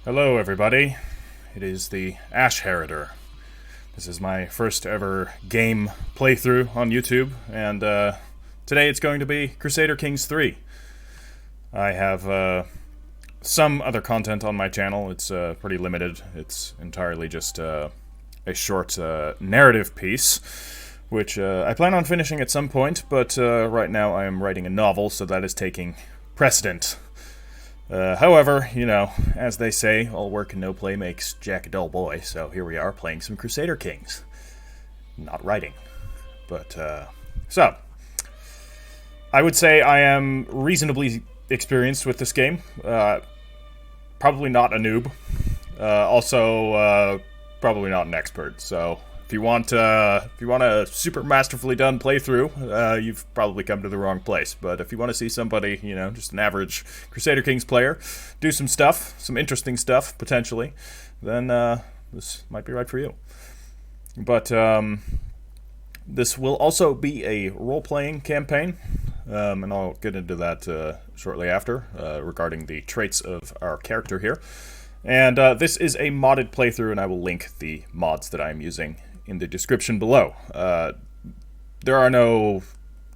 Hello, everybody. It is the Ash Heriter. This is my first ever game playthrough on YouTube, and today it's going to be Crusader Kings 3. I have some other content on my channel. It's pretty limited. It's entirely just a short narrative piece, which I plan on finishing at some point, but right now I am writing a novel, so that is taking precedent. However, you know, as they say, all work and no play makes Jack a dull boy, so here we are playing some Crusader Kings. Not writing. But, so. I would say I am reasonably experienced with this game. Probably not a noob. Also, probably not an expert, so if you want a super masterfully done playthrough, you've probably come to the wrong place. But if you want to see somebody, you know, just an average Crusader Kings player, do some stuff, some interesting stuff, potentially, then this might be right for you. But this will also be a role-playing campaign, and I'll get into that shortly after, regarding the traits of our character here. And this is a modded playthrough, and I will link the mods that I'm using in the description below. There are no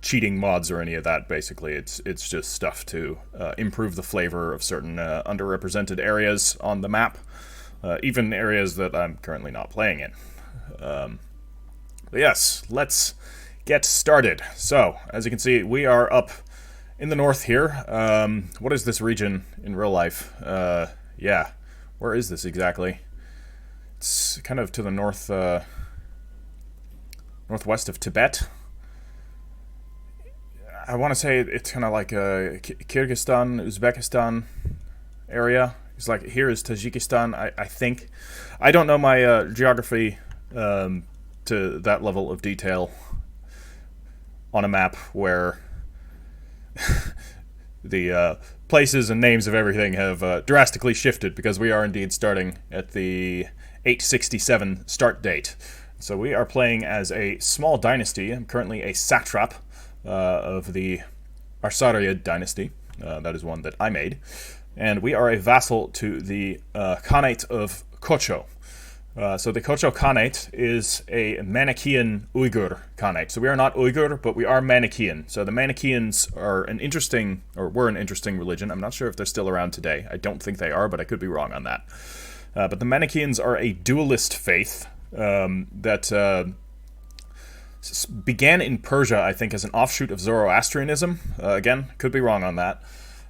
cheating mods or any of that, basically. It's just stuff to improve the flavor of certain underrepresented areas on the map, even areas that I'm currently not playing in. But yes, let's get started. So, as you can see, we are up in the north here. What is this region in real life? Yeah, where is this exactly? It's kind of to the north, northwest of Tibet. I want to say it's kind of like a Kyrgyzstan, Uzbekistan area. It's like here is Tajikistan, I think. I don't know my geography to that level of detail on a map where the places and names of everything have drastically shifted, because we are indeed starting at the 867 start date. So we are playing as a small dynasty. I'm currently a satrap of the Arsarayid dynasty. That is one that I made. And we are a vassal to the Khanate of Kocho. So the Kocho Khanate is a Manichean Uyghur Khanate. So we are not Uyghur, but we are Manichean. So the Manicheans are an interesting, or were an interesting religion. I'm not sure if they're still around today. I don't think they are, but I could be wrong on that. But the Manicheans are a dualist faith that began in Persia, I think, as an offshoot of Zoroastrianism. Again, could be wrong on that.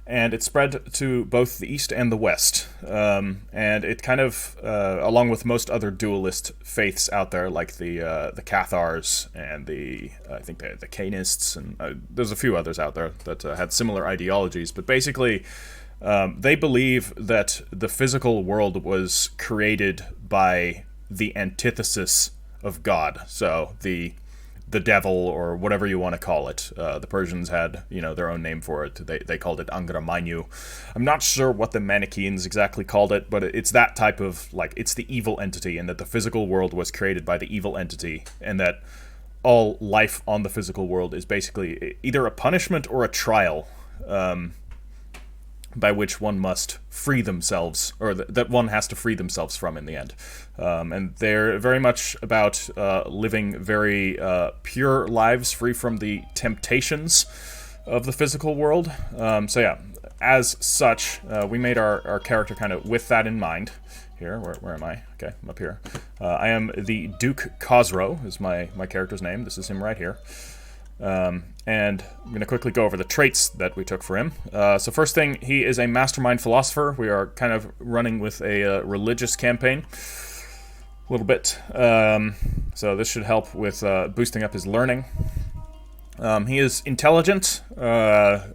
And it spread to both the east and the west. And it kind of, along with most other dualist faiths out there, like the Cathars and I think the Cainists, and there's a few others out there that had similar ideologies. But basically, they believe that the physical world was created by the antithesis of God. So the devil, or whatever you want to call it. The Persians had, you know, their own name for it. They called it Angra Mainyu. I'm not sure what the Manicheans exactly called it, but it's that type of, like, it's the evil entity, and that the physical world was created by the evil entity, and that all life on the physical world is basically either a punishment or a trial, by which one must free themselves, or that one has to free themselves from in the end. And they're very much about living very pure lives, free from the temptations of the physical world. So yeah, as such, we made our character kind of with that in mind. Here, where am I? Okay, I'm up here. I am the Duke Khosrow, is my character's name. This is him right here. And I'm going to quickly go over the traits that we took for him. So first thing, he is a mastermind philosopher. We are kind of running with a religious campaign a little bit. So this should help with boosting up his learning. He is intelligent. Of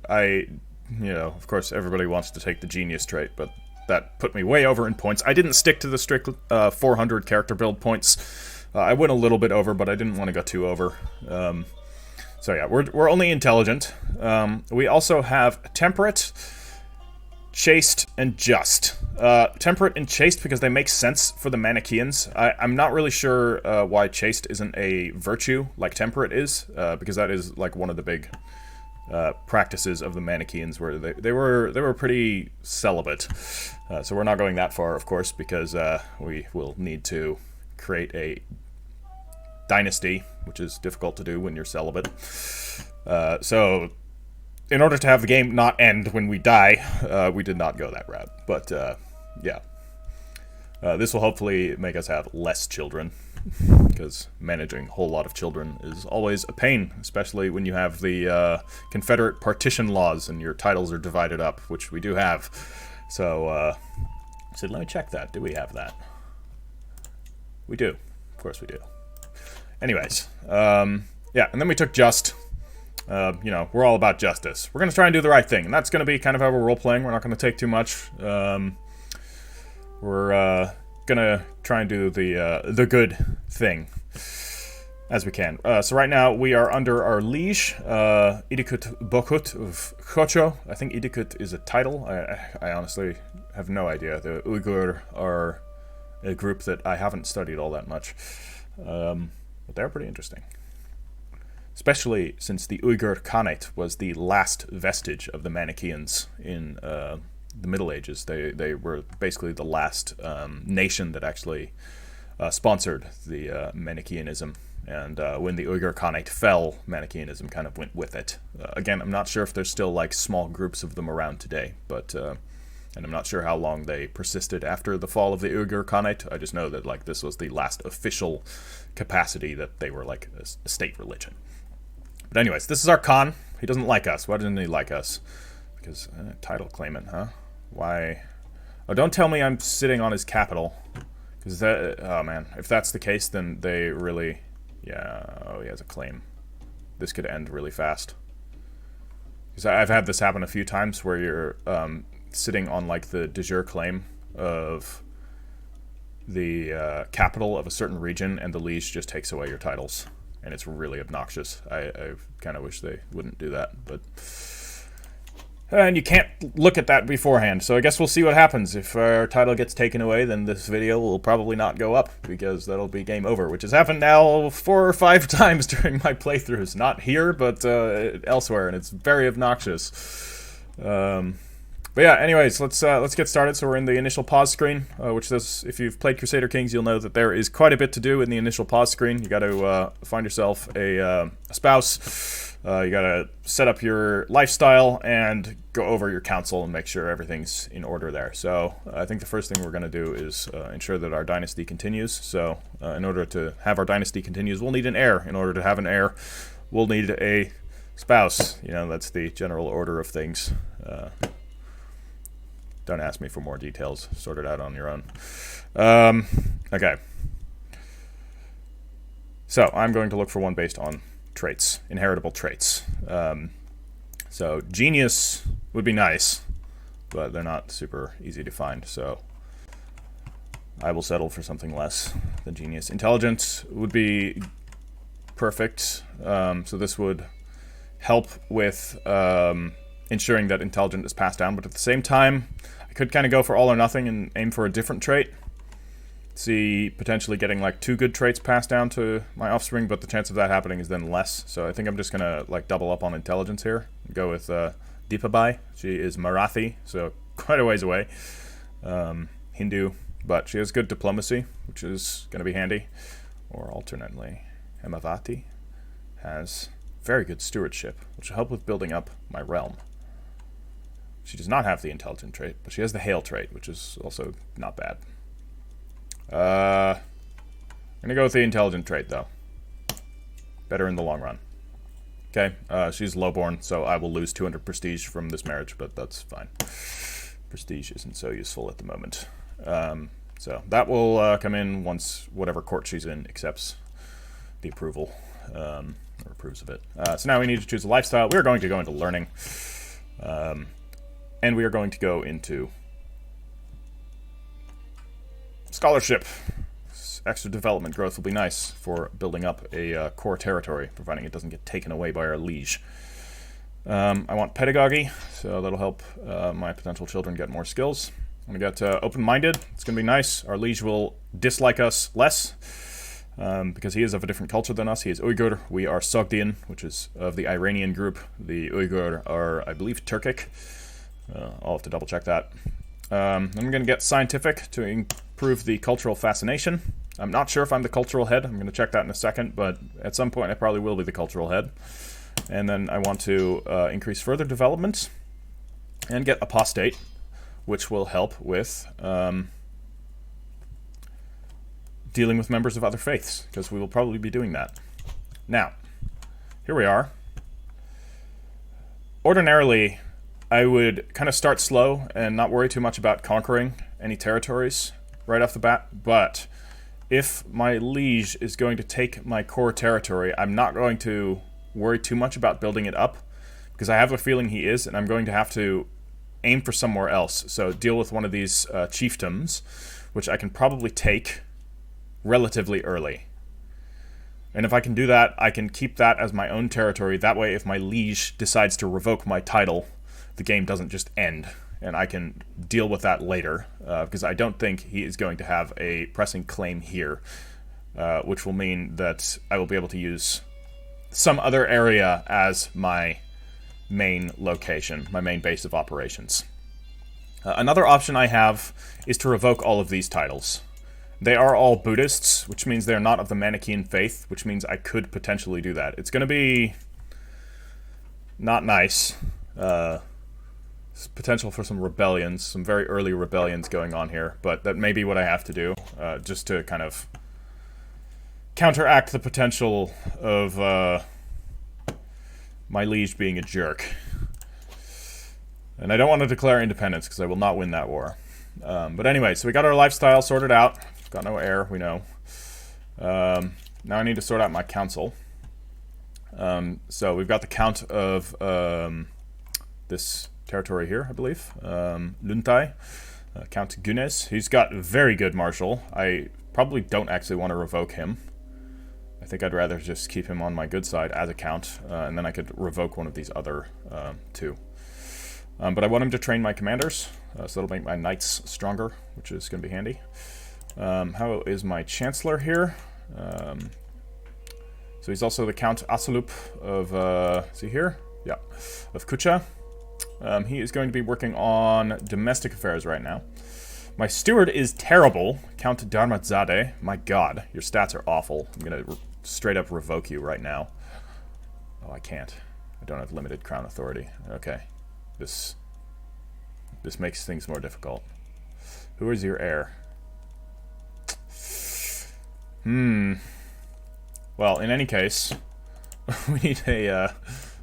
course, everybody wants to take the genius trait, but that put me way over in points. I didn't stick to the strict 400 character build points. I went a little bit over, but I didn't want to go too over. So yeah, we're only intelligent. We also have temperate, chaste, and just. Temperate and chaste because they make sense for the Manicheans. I'm not really sure why chaste isn't a virtue like temperate is, because that is like one of the big practices of the Manicheans, where they were pretty celibate. So we're not going that far, of course, because we will need to create a dynasty, which is difficult to do when you're celibate. So in order to have the game not end when we die, we did not go that route. But yeah, this will hopefully make us have less children, because managing a whole lot of children is always a pain, especially when you have the Confederate partition laws and your titles are divided up, which we do have. So, let me check that. Do we have that? We do. Of course we do. Anyways, yeah, and then we took just. You know, we're all about justice. We're going to try and do the right thing, and that's going to be kind of how we're role-playing. We're not going to take too much. We're gonna try and do the good thing as we can. So right now we are under our liege, Idikut Bokut of Khocho. I think Idikut is a title. I honestly have no idea. The Uyghur are a group that I haven't studied all that much, but they're pretty interesting. Especially since the Uyghur Khanate was the last vestige of the Manicheans in the Middle Ages. They were basically the last nation that actually sponsored the Manicheanism. And when the Uyghur Khanate fell, Manicheanism kind of went with it. Again, I'm not sure if there's still like small groups of them around today, but and I'm not sure how long they persisted after the fall of the Uyghur Khanate. I just know that like this was the last official capacity that they were like a state religion. But anyways, this is our Khan. He doesn't like us. Why doesn't he like us? Because title claimant, huh? Why? Oh, don't tell me I'm sitting on his capital. Because that, oh man, if that's the case, then they really, yeah, oh, he has a claim. This could end really fast. Because I've had this happen a few times where you're sitting on like the de jure claim of the capital of a certain region, and the liege just takes away your titles. And it's really obnoxious. I kind of wish they wouldn't do that, but... And you can't look at that beforehand, so I guess we'll see what happens. If our title gets taken away, then this video will probably not go up, because that'll be game over, which has happened now 4 or 5 times during my playthroughs. Not here, but elsewhere, and it's very obnoxious. But yeah, anyways, let's get started. So we're in the initial pause screen, which says, if you've played Crusader Kings, you'll know that there is quite a bit to do in the initial pause screen. You got to find yourself a spouse. You got to set up your lifestyle and go over your council and make sure everything's in order there. So I think the first thing we're going to do is ensure that our dynasty continues. So in order to have our dynasty continues, we'll need an heir. In order to have an heir, we'll need a spouse. You know, that's the general order of things. Don't ask me for more details. Sort it out on your own. Okay. So I'm going to look for one based on traits, inheritable traits. So genius would be nice, but they're not super easy to find. So I will settle for something less than genius. Intelligence would be perfect. So this would help with ensuring that intelligence is passed down, but at the same time, I could kind of go for all or nothing and aim for a different trait. See, potentially getting like 2 good traits passed down to my offspring, but the chance of that happening is then less. So I think I'm just gonna like double up on intelligence here. Go with Deepabai. She is Marathi, so quite a ways away. Hindu, but she has good diplomacy, which is gonna be handy. Or alternately, Hemavati has very good stewardship, which will help with building up my realm. She does not have the intelligent trait, but she has the hail trait, which is also not bad. I'm gonna go with the intelligent trait, though. Better in the long run. Okay, she's lowborn, so I will lose 200 prestige from this marriage, but that's fine. Prestige isn't so useful at the moment. So that will come in once whatever court she's in accepts the approval, or approves of it. So now we need to choose a lifestyle. We're going to go into learning. And we are going to go into scholarship. Extra development growth will be nice for building up a core territory, providing it doesn't get taken away by our liege. I want pedagogy, so that'll help my potential children get more skills. I'm going to get open-minded. It's going to be nice. Our liege will dislike us less. because he is of a different culture than us. He is Uyghur. We are Sogdian, which is of the Iranian group. The Uyghur are, I believe, Turkic. I'll have to double check that. I'm going to get scientific to improve the cultural fascination. I'm not sure if I'm the cultural head. I'm going to check that in a second, but at some point I probably will be the cultural head. And then I want to increase further development and get apostate, which will help with dealing with members of other faiths, because we will probably be doing that. Now, here we are. Ordinarily, I would kind of start slow and not worry too much about conquering any territories right off the bat, but if my liege is going to take my core territory, I'm not going to worry too much about building it up, because I have a feeling he is, and I'm going to have to aim for somewhere else. So deal with one of these chiefdoms, which I can probably take relatively early. And if I can do that, I can keep that as my own territory. That way, if my liege decides to revoke my title, the game doesn't just end, and I can deal with that later, because I don't think he is going to have a pressing claim here, which will mean that I will be able to use some other area as my main location, my main base of operations. Another option I have is to revoke all of these titles. They are all Buddhists, which means they're not of the Manichean faith, which means I could potentially do that. It's going to be not nice. Potential for some rebellions, some very early rebellions going on here, but that may be what I have to do, just to kind of counteract the potential of my liege being a jerk. And I don't want to declare independence, because I will not win that war. But anyway, so we got our lifestyle sorted out. Got no heir, we know. Now I need to sort out my council. So we've got the count of this territory here, I believe. Luntai, Count Gunes. He's got very good martial. I probably don't actually want to revoke him. I think I'd rather just keep him on my good side as a count, and then I could revoke one of these other two. But I want him to train my commanders, so that'll make my knights stronger, which is going to be handy. How is my chancellor here? So he's also the Count Asalup of, is he here? Yeah, of Kucha. He is going to be working on domestic affairs right now. My steward is terrible, Count Darmadzade. My god, your stats are awful. I'm going to straight up revoke you right now. Oh, I can't. I don't have limited crown authority. Okay. This makes things more difficult. Who is your heir? Well, in any case, we need a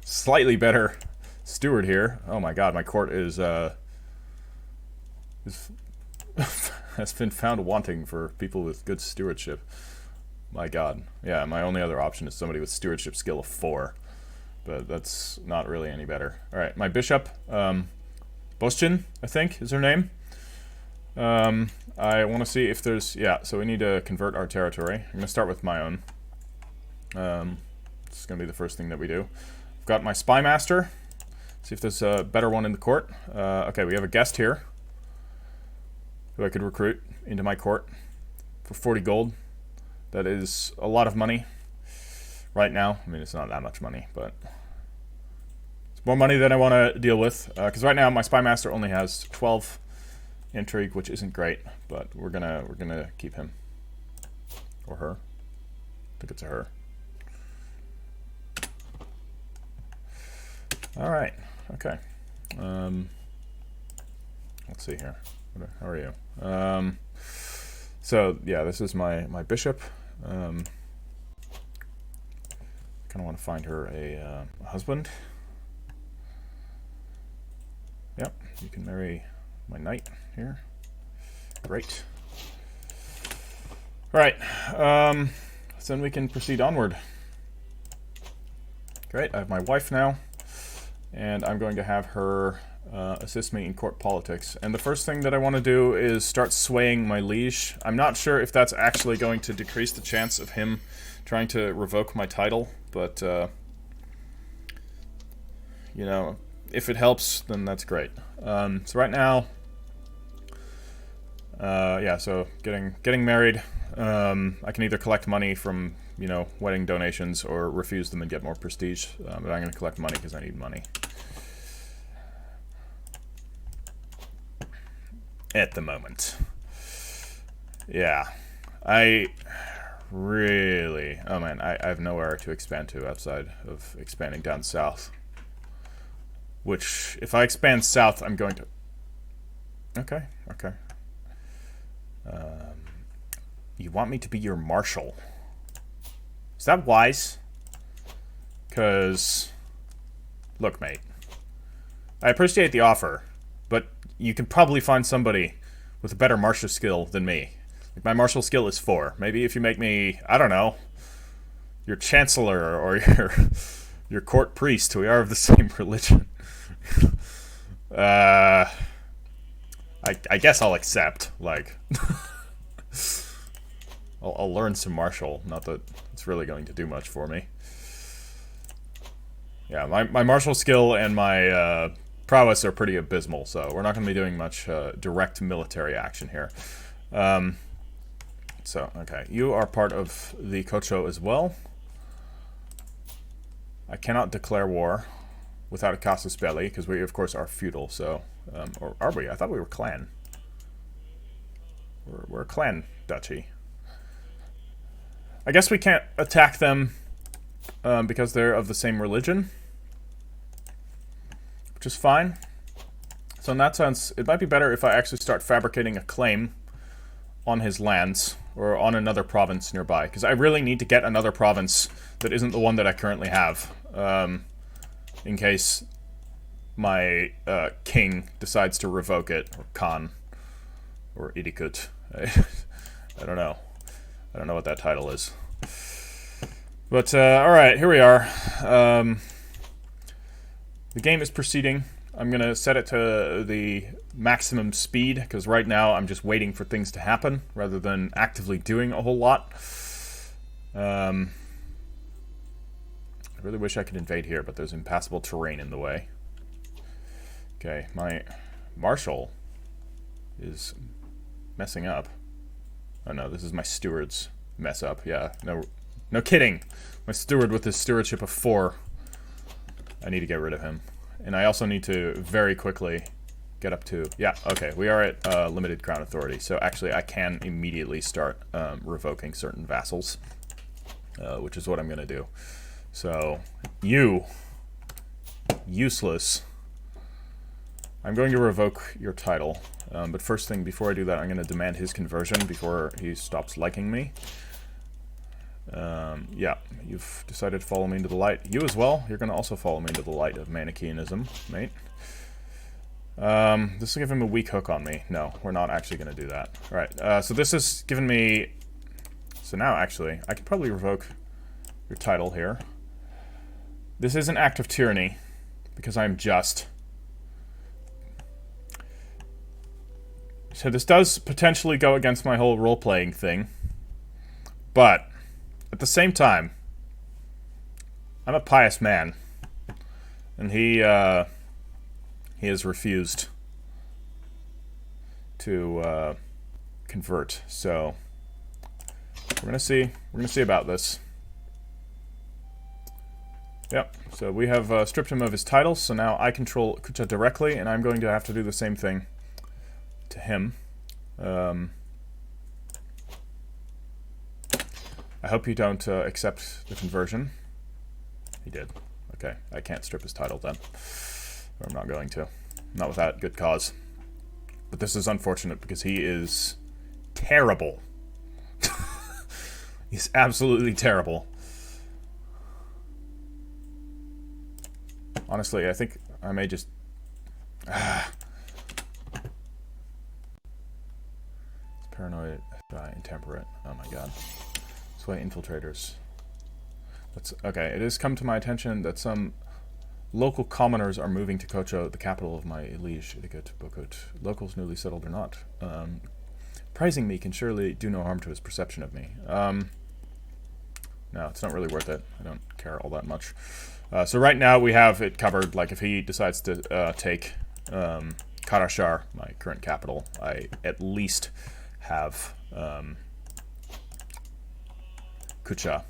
slightly better steward here. Oh my god, my court is has been found wanting for people with good stewardship. My god. Yeah, my only other option is somebody with stewardship skill of 4. But that's not really any better. Alright, my bishop, Boschin, I think, is her name. I want to see if there's... Yeah, so we need to convert our territory. I'm going to start with my own. This is going to be the first thing that we do. I've got my spy master. See if there's a better one in the court. Okay, we have a guest here who I could recruit into my court for 40 gold. That is a lot of money right now. I mean, it's not that much money, but it's more money than I want to deal with. Because right now my spy master only has 12 intrigue, which isn't great, but we're gonna keep him or her. I think it's a her. All right. Okay. Let's see here. How are you? So yeah, this is my bishop. Kind of want to find her a husband. Yep, you can marry my knight here. Great. All right. So then we can proceed onward. Great. I have my wife now, and I'm going to have her assist me in court politics. And the first thing that I want to do is start swaying my liege. I'm not sure if that's actually going to decrease the chance of him trying to revoke my title, but you know, if it helps, then that's great. So right now, Yeah, so getting married. I can either collect money from, you know, wedding donations or refuse them and get more prestige. But I'm going to collect money because I need money. At the moment. Yeah. I really... Oh, man, I have nowhere to expand to outside of expanding down south. Which, if I expand south, I'm going to... Okay, okay. You want me to be your marshal? Is that wise? Because... Look, mate. I appreciate the offer, but you can probably find somebody with a better martial skill than me. Like, my martial skill is 4. Maybe if you make me, I don't know, your chancellor or your court priest, we are of the same religion. I guess I'll accept. Like, I'll learn some martial. Not that it's really going to do much for me. Yeah, my martial skill and my prowess are pretty abysmal, so we're not going to be doing much direct military action here. So, okay, you are part of the Kocho as well. I cannot declare war without a casus belli, because we, of course, are feudal, so... or are we? I thought we were clan. We're a clan duchy. I guess we can't attack them because they're of the same religion. Which is fine. So in that sense, it might be better if I actually start fabricating a claim on his lands, or on another province nearby, because I really need to get another province that isn't the one that I currently have, in case my king decides to revoke it, or Khan, or Idikut. I don't know. I don't know what that title is. But, alright, here we are. The game is proceeding. I'm going to set it to the maximum speed, because right now I'm just waiting for things to happen, rather than actively doing a whole lot. I really wish I could invade here, but there's impassable terrain in the way. Okay, my marshal is messing up. Oh no, this is my steward's mess up. Yeah, no kidding. My steward with his stewardship of 4. I need to get rid of him. And I also need to very quickly get up to... Yeah, okay, we are at limited crown authority. So actually I can immediately start revoking certain vassals, which is what I'm going to do. So, you, useless, I'm going to revoke your title. But first thing, before I do that, I'm going to demand his conversion before he stops liking me. Yeah, you've decided to follow me into the light. You as well, you're going to also follow me into the light of Manicheanism, mate. This will give him a weak hook on me. No, we're not actually going to do that. Alright, so this has given me... So now, actually, I could probably revoke your title here. This is an act of tyranny, because I'm just. So this does potentially go against my whole role-playing thing. But... at the same time, I'm a pious man, and he has refused to convert. So we're gonna see about this. Yep. So we have stripped him of his titles. So now I control Kucha directly, and I'm going to have to do the same thing to him. I hope you don't accept the conversion. He did. Okay, I can't strip his title then. Or I'm not going to. Not without good cause. But this is unfortunate because he is terrible. He's absolutely terrible. Honestly, I think I may just... It's paranoid, shy, intemperate. Oh my god. Sway infiltrators. That's okay. It has come to my attention that some local commoners are moving to Kocho, the capital of my liege, Idikut, Bokut. Locals newly settled or not. Praising me can surely do no harm to his perception of me. No, it's not really worth it. I don't care all that much. So right now we have it covered. Like if he decides to take Karashar, my current capital, I at least have Kucha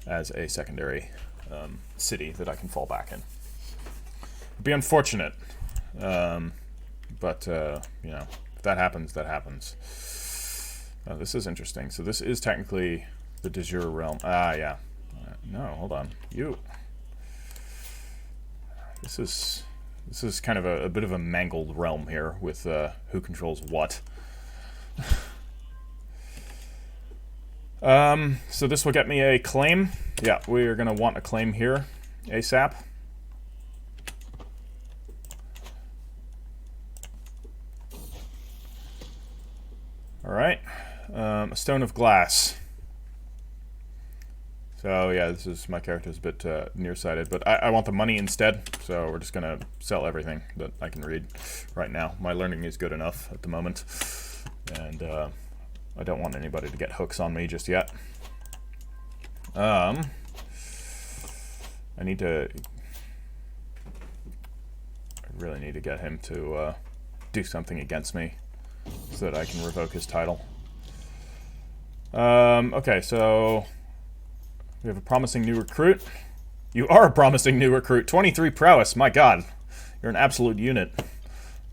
as a secondary city that I can fall back in. It'd be unfortunate, but you know, if that happens, that happens. This is interesting. So this is technically the de jure realm. Ah, yeah. No, hold on. You. This is kind of a bit of a mangled realm here with who controls what. So this will get me a claim. Yeah, we are going to want a claim here ASAP. Alright. A stone of glass. So yeah, this is, my character's a bit nearsighted, but I want the money instead, so we're just gonna sell everything that I can read right now. My learning is good enough at the moment, and I don't want anybody to get hooks on me just yet. I really need to get him to do something against me so that I can revoke his title. Okay, so we have a promising new recruit. You are a promising new recruit. 23 prowess, my god. You're an absolute unit.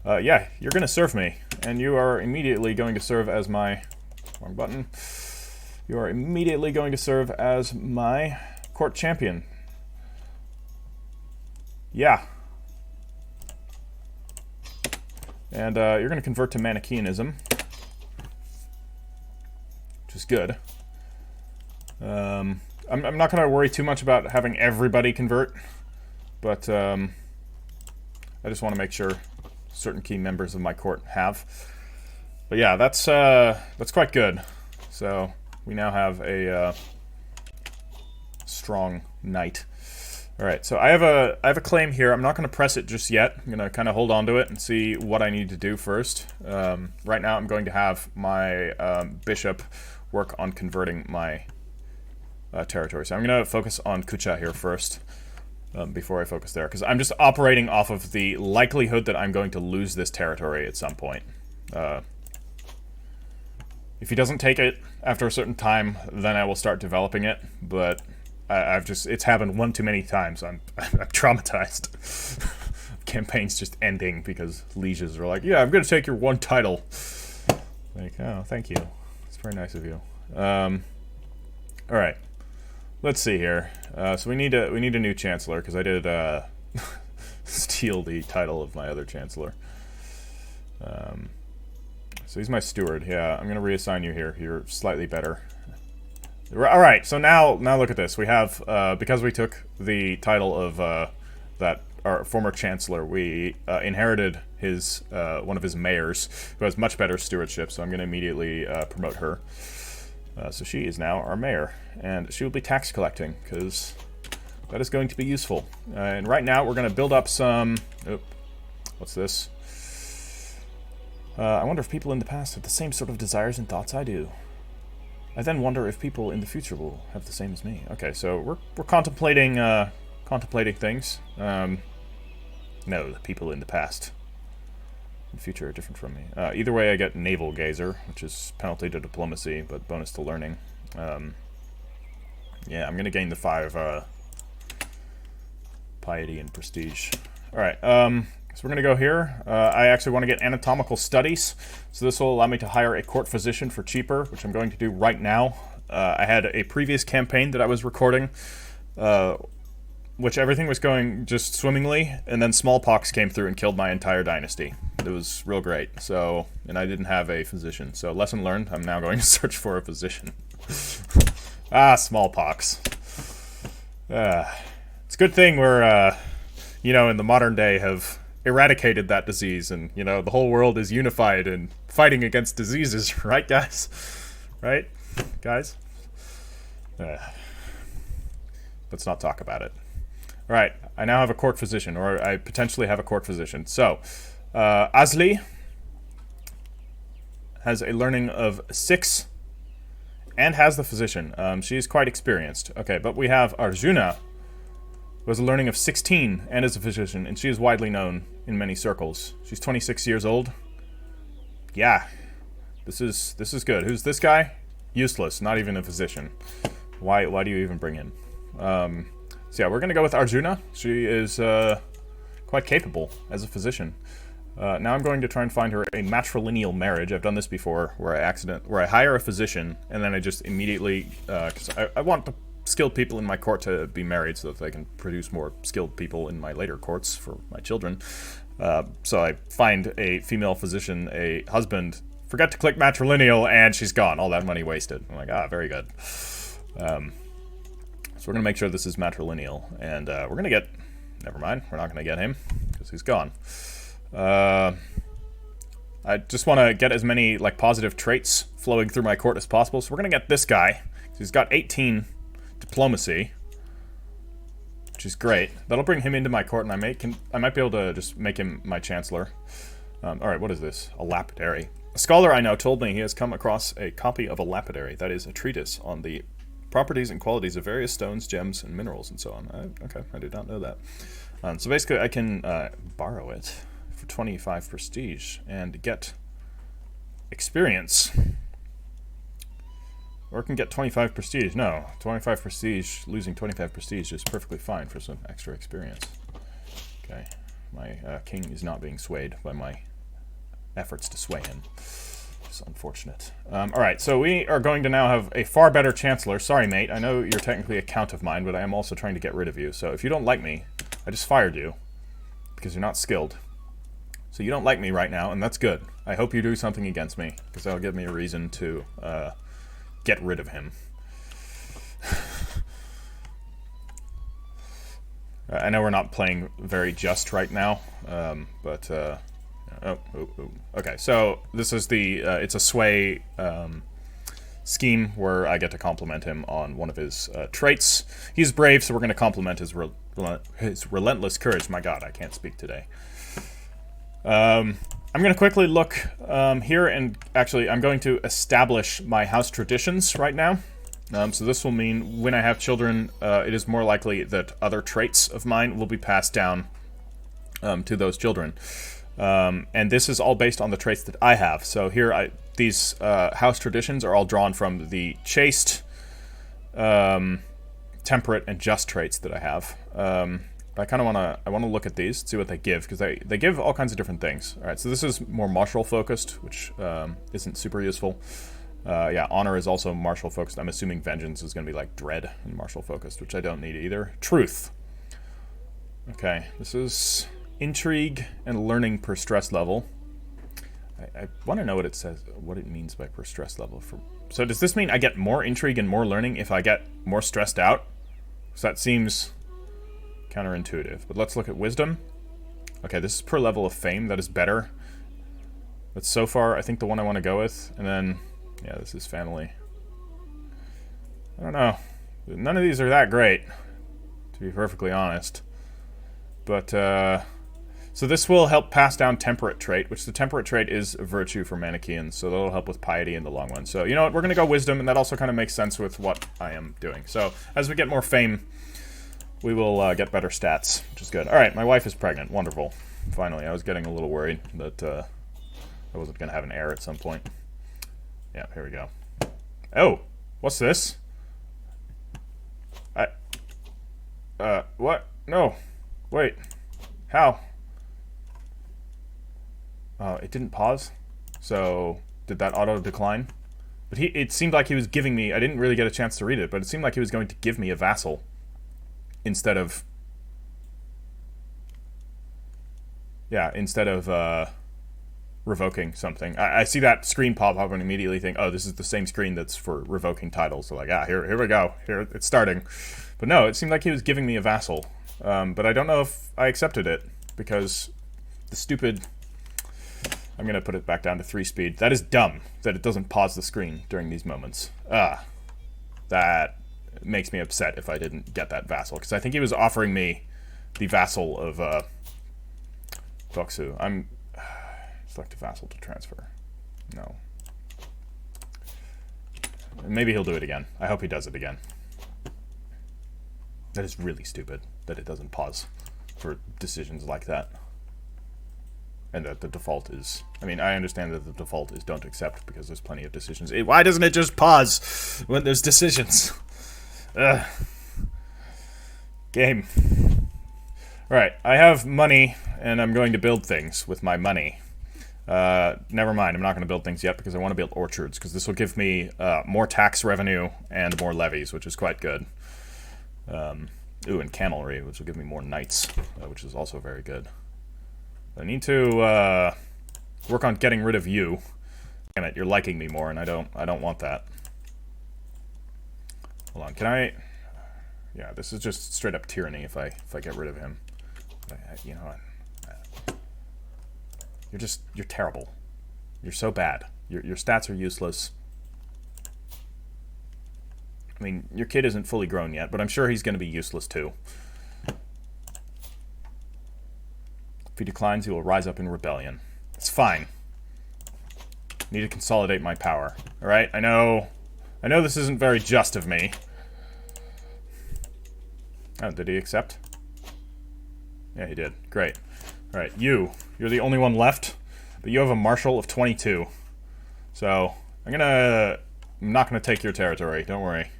Yeah, you're gonna serve me. And you are immediately going to serve as my... Wrong button. You are immediately going to serve as my court champion. Yeah. And you're gonna convert to Manicheanism. Which is good. I'm not going to worry too much about having everybody convert, but I just want to make sure certain key members of my court have. But yeah, that's quite good. So we now have a strong knight. All right, so I have a claim here. I'm not going to press it just yet. I'm going to kind of hold on to it and see what I need to do first. Right now, I'm going to have my bishop work on converting my territory. So I'm going to focus on Kucha here first, before I focus there, because I'm just operating off of the likelihood that I'm going to lose this territory at some point. If he doesn't take it after a certain time, then I will start developing it, but it's happened one too many times. I'm traumatized. Campaign's just ending because lieges are like, yeah, I'm going to take your one title. Like, oh, thank you. It's very nice of you. Alright. Let's see here. So we need a new chancellor, because I did steal the title of my other chancellor. So he's my steward. Yeah, I'm going to reassign you here. You're slightly better. Alright, so now look at this. We have, because we took the title of our former chancellor, we inherited his one of his mayors, who has much better stewardship, so I'm going to immediately promote her. So she is now our mayor, and she will be tax collecting, because that is going to be useful. And right now we're going to build up some... Oh, what's this? I wonder if people in the past have the same sort of desires and thoughts I do. I then wonder if people in the future will have the same as me. Okay, so we're contemplating things. No, the people in the past and future are different from me. Either way, I get Naval Gazer, which is penalty to diplomacy, but bonus to learning. Yeah, I'm gonna gain the 5 piety and prestige. Alright, so we're gonna go here. I actually want to get anatomical studies, so this will allow me to hire a court physician for cheaper, which I'm going to do right now. I had a previous campaign that I was recording, which everything was going just swimmingly, and then smallpox came through and killed my entire dynasty. It was real great. So, and I didn't have a physician. So, lesson learned, I'm now going to search for a physician. Smallpox. It's a good thing we're, you know, in the modern day have eradicated that disease, and, you know, the whole world is unified in fighting against diseases, right, guys? Right, guys? Let's not talk about it. Alright, I now have a court physician, or I potentially have a court physician. So, Asli has a learning of 6 and has the physician. She is quite experienced. Okay, but we have Arjuna, who has a learning of 16 and is a physician, and she is widely known in many circles. She's 26 years old. Yeah, This is good. Who's this guy? Useless. Not even a physician. Why do you even bring him? So yeah, we're gonna go with Arjuna. She is quite capable as a physician. Now I'm going to try and find her a matrilineal marriage. I've done this before, where I hire a physician and then I just immediately, because I want the skilled people in my court to be married so that they can produce more skilled people in my later courts for my children. So I find a female physician, a husband, forget to click matrilineal, and she's gone. All that money wasted. I'm like, very good. So we're going to make sure this is matrilineal, and we're going to get... Never mind, we're not going to get him, because he's gone. I just want to get as many, like, positive traits flowing through my court as possible, so we're going to get this guy. He's got 18 diplomacy, which is great. That'll bring him into my court, and I might be able to just make him my chancellor. Alright, what is this? A lapidary. A scholar I know told me he has come across a copy of a lapidary, that is, a treatise on the properties and qualities of various stones, gems, and minerals, and so on. Okay, I did not know that. So basically, I can borrow it for 25 prestige and get experience. Or I can get 25 prestige. No, 25 prestige, losing 25 prestige is perfectly fine for some extra experience. Okay, my king is not being swayed by my efforts to sway him. It's unfortunate. Alright, so we are going to now have a far better chancellor. Sorry, mate, I know you're technically a count of mine, but I am also trying to get rid of you. So if you don't like me, I just fired you because you're not skilled. So you don't like me right now, and that's good. I hope you do something against me, because that'll give me a reason to get rid of him. I know we're not playing very just right now, but okay, so this is the it's a sway scheme where I get to compliment him on one of his traits. He's brave, so we're going to compliment his relentless courage. My god, I can't speak today. I'm going to quickly look here, and actually I'm going to establish my house traditions right now. So this will mean when I have children, it is more likely that other traits of mine will be passed down to those children. And this is all based on the traits that I have. So here, these house traditions are all drawn from the chaste, temperate, and just traits that I have. I kind of want to look at these, see what they give, because they give all kinds of different things. All right, so this is more martial focused, which isn't super useful. Yeah, honor is also martial focused. I'm assuming vengeance is going to be like dread and martial focused, which I don't need either. Truth. Okay, this is intrigue and learning per stress level. I want to know what it says, what it means by per stress level. So does this mean I get more intrigue and more learning if I get more stressed out? So that seems counterintuitive. But let's look at wisdom. Okay, this is per level of fame. That is better. But so far, I think the one I want to go with. And then, yeah, this is family. I don't know. None of these are that great, to be perfectly honest. But, so this will help pass down temperate trait, which the temperate trait is a virtue for Manicheans, so that'll help with piety in the long run. So, you know what, we're going to go wisdom, and that also kind of makes sense with what I am doing. So, as we get more fame, we will get better stats, which is good. Alright, my wife is pregnant. Wonderful. Finally, I was getting a little worried that I wasn't going to have an heir at some point. Yeah, here we go. Oh, what's this? What? No. Wait. How? Oh, it didn't pause? So, did that auto-decline? But it seemed like he was giving me... I didn't really get a chance to read it, but it seemed like he was going to give me a vassal instead of... Yeah, instead of revoking something. I see that screen pop up and immediately think, oh, this is the same screen that's for revoking titles. So like, here we go. Here, it's starting. But no, it seemed like he was giving me a vassal. But I don't know if I accepted it, because the stupid... I'm going to put it back down to 3 speed. That is dumb, that it doesn't pause the screen during these moments. That makes me upset if I didn't get that vassal, because I think he was offering me the vassal of Voksu. Select a vassal to transfer. No. Maybe he'll do it again. I hope he does it again. That is really stupid that it doesn't pause for decisions like that. And that the default is... I mean, I understand that the default is don't accept because there's plenty of decisions. Why doesn't it just pause when there's decisions? Ugh. Game. Alright, I have money, and I'm going to build things with my money. Never mind, I'm not going to build things yet because I want to build orchards, because this will give me more tax revenue and more levies, which is quite good. Ooh, and camelry, which will give me more knights, which is also very good. I need to work on getting rid of you. Damn it, you're liking me more, and I don't want that. Hold on, can I... Yeah, this is just straight up tyranny if I get rid of him. You know what? You're terrible. You're so bad. Your stats are useless. I mean, your kid isn't fully grown yet, but I'm sure he's going to be useless too. If he declines, he will rise up in rebellion. It's fine. Need to consolidate my power. Alright, I know this isn't very just of me. Oh, did he accept? Yeah, he did. Great. Alright, you're the only one left, but you have a marshal of 22. So, I'm not gonna take your territory, don't worry.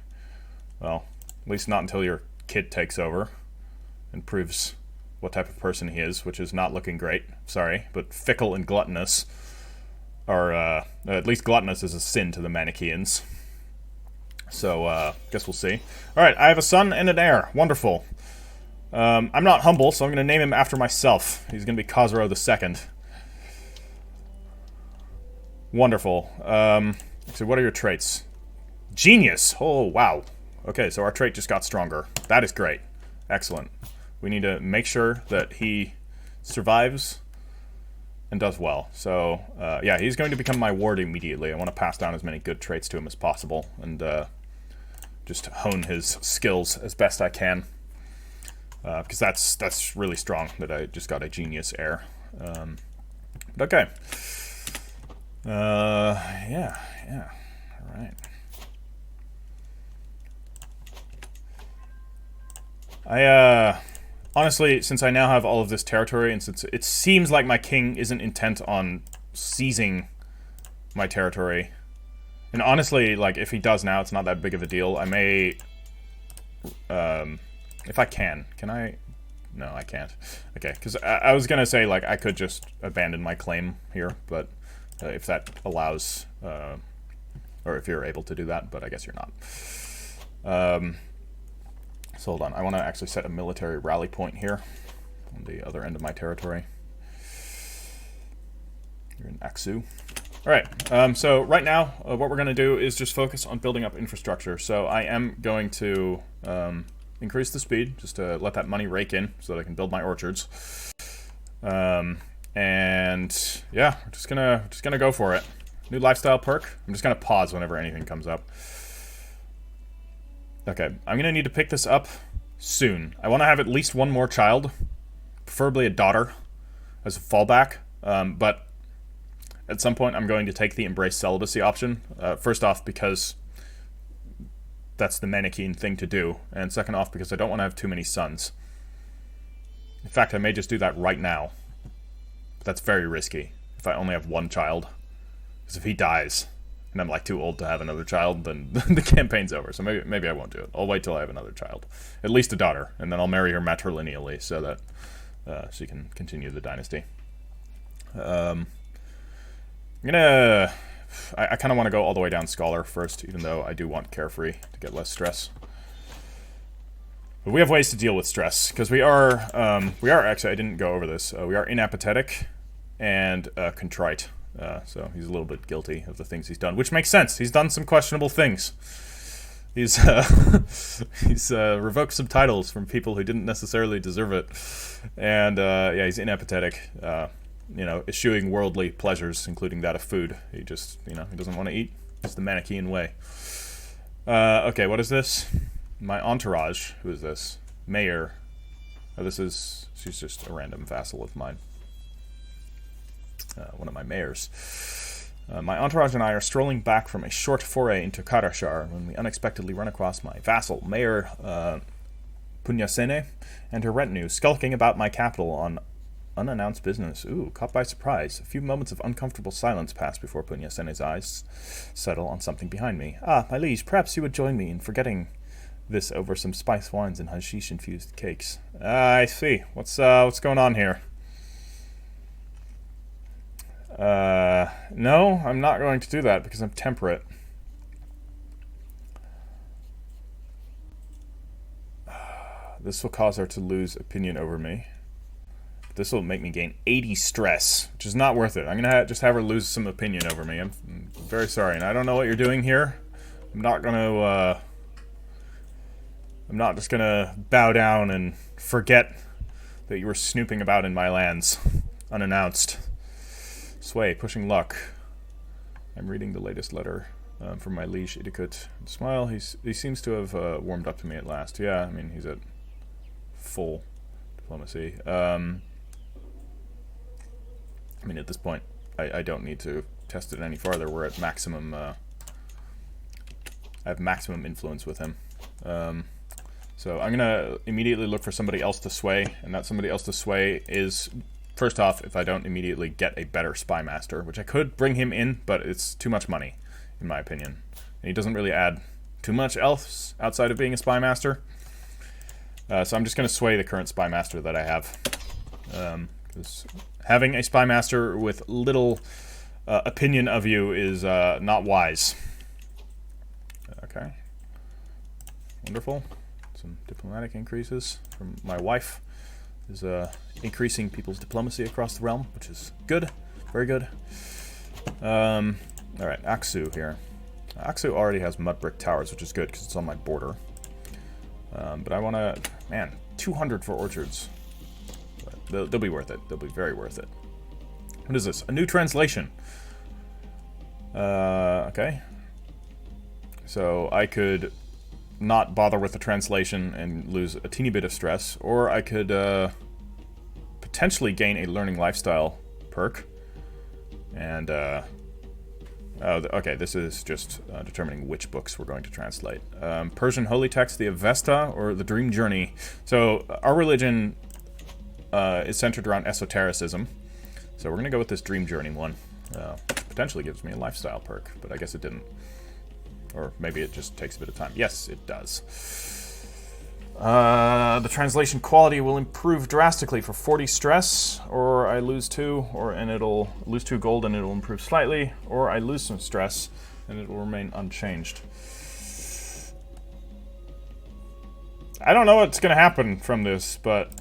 Well, at least not until your kid takes over and proves what type of person he is, which is not looking great. Sorry, but fickle and gluttonous are, at least gluttonous is a sin to the Manicheans. So, guess we'll see. Alright, I have a son and an heir. Wonderful. I'm not humble, so I'm going to name him after myself. He's going to be Khosrow II. Wonderful. So what are your traits? Genius! Oh, wow. Okay, so our trait just got stronger. That is great. Excellent. We need to make sure that he survives and does well. So, yeah, he's going to become my ward immediately. I want to pass down as many good traits to him as possible and just hone his skills as best I can. Because that's really strong that I just got a genius heir. But okay. Yeah. Alright. Honestly, since I now have all of this territory, and since it seems like my king isn't intent on seizing my territory, and honestly, like, if he does now, it's not that big of a deal. I may, if I can I? No, I can't. Okay, because I was gonna say, like, I could just abandon my claim here, but if that allows, or if you're able to do that, but I guess you're not. So hold on, I want to actually set a military rally point here on the other end of my territory. You're in Aksu. Alright, so right now, what we're going to do is just focus on building up infrastructure. So I am going to increase the speed, just to let that money rake in, so that I can build my orchards. And yeah, we're just gonna go for it. New lifestyle perk. I'm just gonna pause whenever anything comes up. Okay, I'm gonna need to pick this up soon. I want to have at least one more child, preferably a daughter, as a fallback. But at some point, I'm going to take the embrace celibacy option. First off, because that's the Manichean thing to do, and second off, because I don't want to have too many sons. In fact, I may just do that right now. But that's very risky if I only have one child. Because if he dies, and I'm like too old to have another child, then the campaign's over. So maybe I won't do it. I'll wait till I have another child. At least a daughter. And then I'll marry her matrilineally so that she can continue the dynasty. I kind of want to go all the way down Scholar first, even though I do want Carefree to get less stress. But we have ways to deal with stress, because we are actually, I didn't go over this, we are inapathetic and contrite. So he's a little bit guilty of the things he's done, which makes sense. He's done some questionable things. He's revoked some titles from people who didn't necessarily deserve it. And yeah, he's inapathetic. You know, eschewing worldly pleasures, including that of food. He just, you know, he doesn't want to eat. It's the Manichean way. Okay, what is this? My entourage. Who is this? Mayor. Oh, she's just a random vassal of mine. One of my mayors. My entourage and I are strolling back from a short foray into Karashar when we unexpectedly run across my vassal, Mayor Punyasene, and her retinue skulking about my capital on unannounced business. Ooh, caught by surprise. A few moments of uncomfortable silence pass before Punyasene's eyes settle on something behind me. Ah, my liege, perhaps you would join me in forgetting this over some spiced wines and hashish-infused cakes. I see. What's going on here? No, I'm not going to do that because I'm temperate. This will cause her to lose opinion over me. This will make me gain 80 stress, which is not worth it. I'm gonna just have her lose some opinion over me. I'm very sorry, and I don't know what you're doing here. I'm not just gonna bow down and forget that you were snooping about in my lands, unannounced. Sway, pushing luck. I'm reading the latest letter from my liege Idikut. Smile, he seems to have warmed up to me at last. Yeah, I mean, he's at full diplomacy. I mean, at this point, I don't need to test it any farther. We're at maximum, I have maximum influence with him. So I'm going to immediately look for somebody else to sway, and that somebody else to sway is, first off, if I don't immediately get a better spy master, which I could bring him in, but it's too much money, in my opinion. And he doesn't really add too much else outside of being a spy master. So I'm just going to sway the current spy master that I have. Because having a spy master with little opinion of you is not wise. Okay. Wonderful. Some diplomatic increases from my wife. Is increasing people's diplomacy across the realm, which is good. Very good. Alright, Aksu here. Aksu already has mud brick towers, which is good because it's on my border. But I want to... Man, 200 for orchards. They'll be worth it. They'll be very worth it. What is this? A new translation. Okay. So I could not bother with the translation and lose a teeny bit of stress, or I could potentially gain a learning lifestyle perk. And, okay, this is just determining which books we're going to translate. Persian holy text, the Avesta, or the Dream Journey. So our religion is centered around esotericism. So we're going to go with this Dream Journey one. Potentially gives me a lifestyle perk, but I guess it didn't. Or maybe it just takes a bit of time. Yes, it does. The translation quality will improve drastically for 40 stress, or I lose 2, and it'll lose 2 gold and it'll improve slightly, or I lose some stress and it will remain unchanged. I don't know what's going to happen from this, but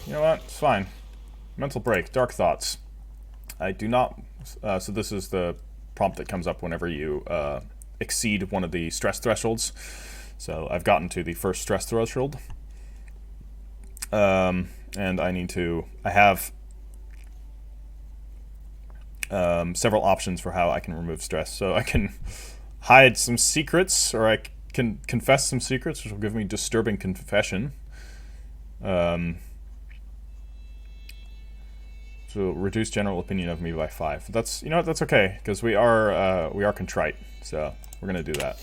you know what? It's fine. Mental break. Dark thoughts. I do not... so this is the prompt that comes up whenever you exceed one of the stress thresholds. So I've gotten to the first stress threshold. And I need to... I have several options for how I can remove stress. So I can hide some secrets, or I can confess some secrets, which will give me disturbing confession. So reduce general opinion of me by 5. That's, you know what, that's okay, because we are contrite, so we're gonna do that.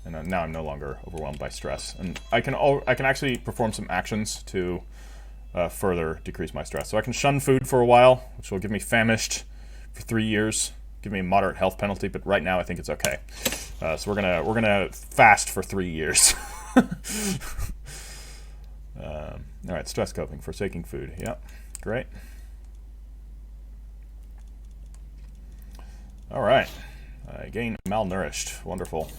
And now I'm no longer overwhelmed by stress, and I can actually perform some actions to further decrease my stress. So I can shun food for a while, which will give me famished for 3 years, give me a moderate health penalty, but right now I think it's okay. So we're gonna fast for 3 years. All right, stress coping, forsaking food. Yep, great. All right, I gain malnourished. Wonderful.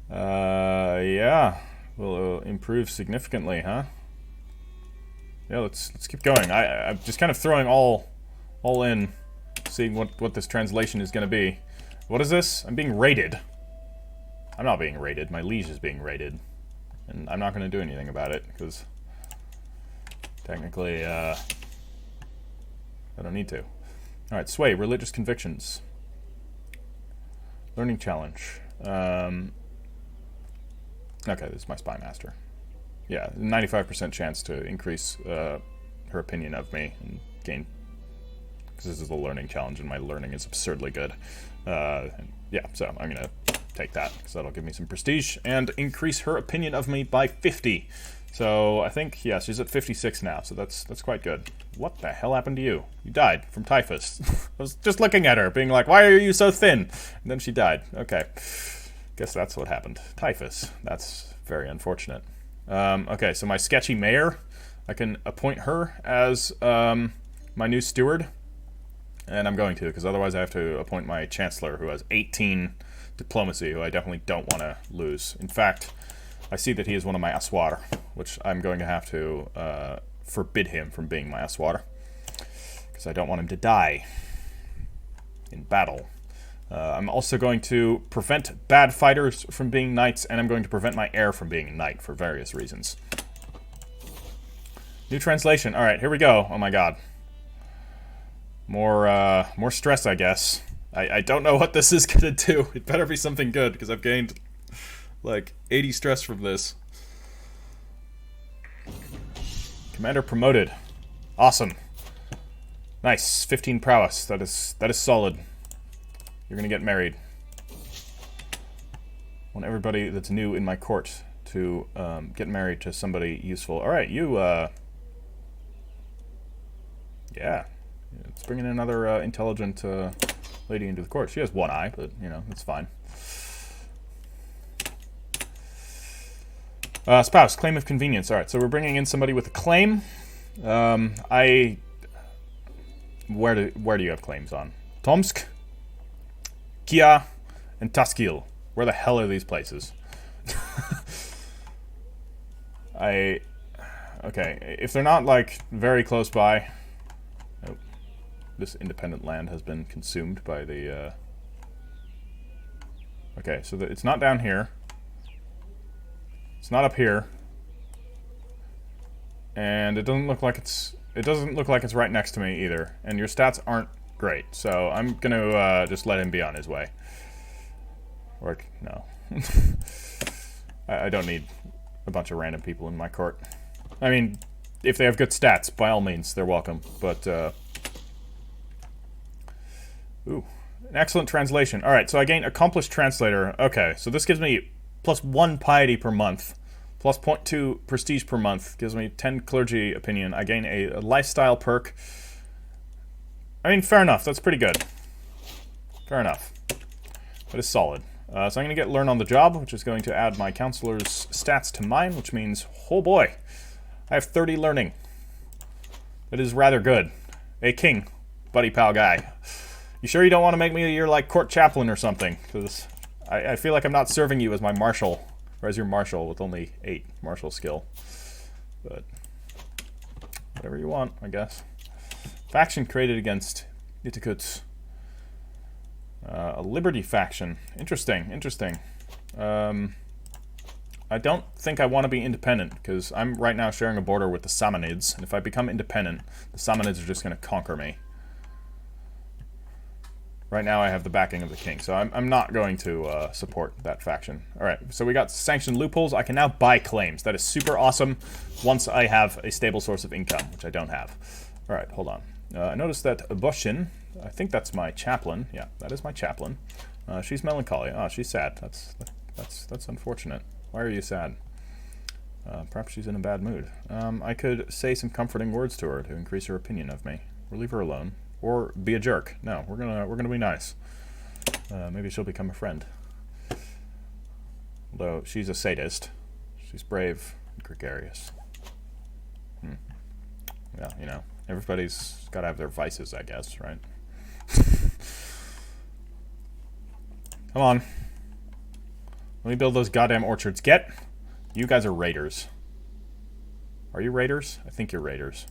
Yeah, will improve significantly, huh? Yeah, let's keep going. I'm just kind of throwing all in, seeing what this translation is going to be. What is this? I'm being raided. I'm not being raided. My liege is being raided, and I'm not going to do anything about it because technically, I don't need to. Alright, sway, religious convictions. Learning challenge. Okay, this is my spy master. Yeah, 95% chance to increase her opinion of me and gain... Because this is a learning challenge and my learning is absurdly good. Yeah, so I'm going to take that because that'll give me some prestige and increase her opinion of me by 50. So I think, yeah, she's at 56 now, so that's quite good. What the hell happened to you? You died from typhus. I was just looking at her, being like, why are you so thin? And then she died. Okay. Guess that's what happened. Typhus. That's very unfortunate. Okay, so my sketchy mayor, I can appoint her as my new steward. And I'm going to, because otherwise I have to appoint my chancellor, who has 18 diplomacy, who I definitely don't want to lose. In fact, I see that he is one of my aswar, which I'm going to have to forbid him from being my aswar, because I don't want him to die in battle. I'm also going to prevent bad fighters from being knights, and I'm going to prevent my heir from being a knight for various reasons. New translation. All right, here we go. Oh my god. More stress, I guess. I don't know what this is gonna do. It better be something good, because I've gained like 80 stress from this. Commander promoted. Awesome. Nice. 15 prowess. That is solid. You're gonna get married. I want everybody that's new in my court to get married to somebody useful. All right, you. Yeah, let's bring in another intelligent lady into the court. She has one eye, but you know it's fine. Spouse, claim of convenience. All right, so we're bringing in somebody with a claim. Where do you have claims on? Tomsk, Kia, and Taskil. Where the hell are these places? Okay, if they're not like very close by. Oh, this independent land has been consumed by the. Okay, so it's not down here. It's not up here, and it doesn't look like it's right next to me either. And your stats aren't great, so I'm gonna just let him be on his way. Or no, I don't need a bunch of random people in my court. I mean, if they have good stats, by all means, they're welcome. But ooh, an excellent translation. All right, so I gain accomplished translator. Okay, so this gives me +1 piety per month, plus 0.2 prestige per month, gives me 10 clergy opinion. I gain a lifestyle perk. I mean, fair enough. That's pretty good. Fair enough. That is solid. So I'm going to get learn on the job, which is going to add my counselor's stats to mine, which means, oh boy, I have 30 learning. That is rather good. Hey, king, buddy pal guy. You sure you don't want to make me your, like, court chaplain or something? Because I feel like I'm not serving you as my marshal, or as your marshal with only 8 martial skill. But whatever you want, I guess. Faction created against Itakut. A Liberty faction. Interesting, interesting. I don't think I want to be independent, because I'm right now sharing a border with the Samanids, and if I become independent, the Samanids are just going to conquer me. Right now I have the backing of the king, so I'm not going to support that faction. Alright, so we got sanctioned loopholes. I can now buy claims. That is super awesome once I have a stable source of income, which I don't have. Alright, hold on. I noticed that Boshin, I think that's my chaplain. Yeah, that is my chaplain. She's melancholy. Oh, she's sad. That's unfortunate. Why are you sad? Perhaps she's in a bad mood. I could say some comforting words to her to increase her opinion of me, or leave her alone. Or be a jerk. No, we're gonna be nice. Maybe she'll become a friend. Although she's a sadist, she's brave and gregarious. Yeah, you know, everybody's got to have their vices, I guess, right? Come on, let me build those goddamn orchards. You guys are raiders. Are you raiders? I think you're raiders.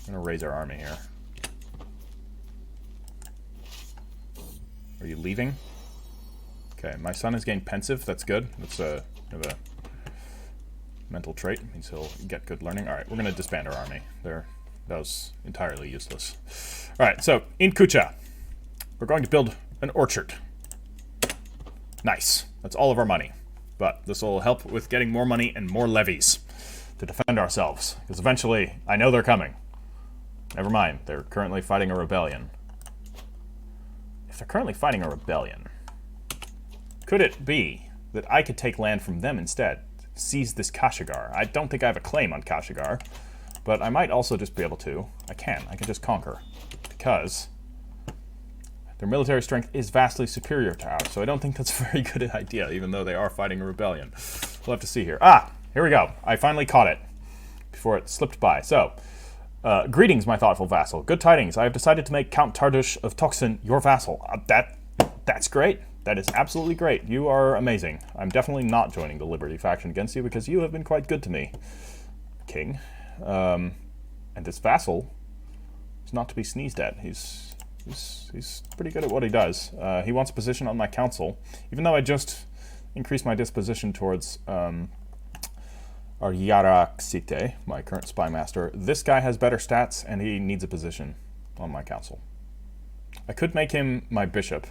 I'm gonna raise our army here. Are you leaving? Okay, my son has gained pensive. That's good. That's a mental trait. Means he'll get good learning. All right, we're gonna disband our army. That was entirely useless. All right, so in Kucha, we're going to build an orchard. Nice. That's all of our money, but this will help with getting more money and more levies to defend ourselves. Because eventually, I know they're coming. Never mind, they're currently fighting a rebellion. If they're currently fighting a rebellion, could it be that I could take land from them instead? seize this Kashagar. I don't think I have a claim on Kashagar, but I might also just be able to. I can just conquer, because their military strength is vastly superior to ours, so I don't think that's a very good idea, even though they are fighting a rebellion. We'll have to see here. Ah, here we go. I finally caught it before it slipped by. So, greetings, my thoughtful vassal. Good tidings. I have decided to make Count Tardush of Toxin your vassal. That's great. That is absolutely great. You are amazing. I'm definitely not joining the Liberty faction against you, because you have been quite good to me, King. And this vassal is not to be sneezed at. He's pretty good at what he does. He wants a position on my council, even though I just increased my disposition towards Arsarayids, my current spy master. This guy has better stats, and he needs a position on my council. I could make him my bishop,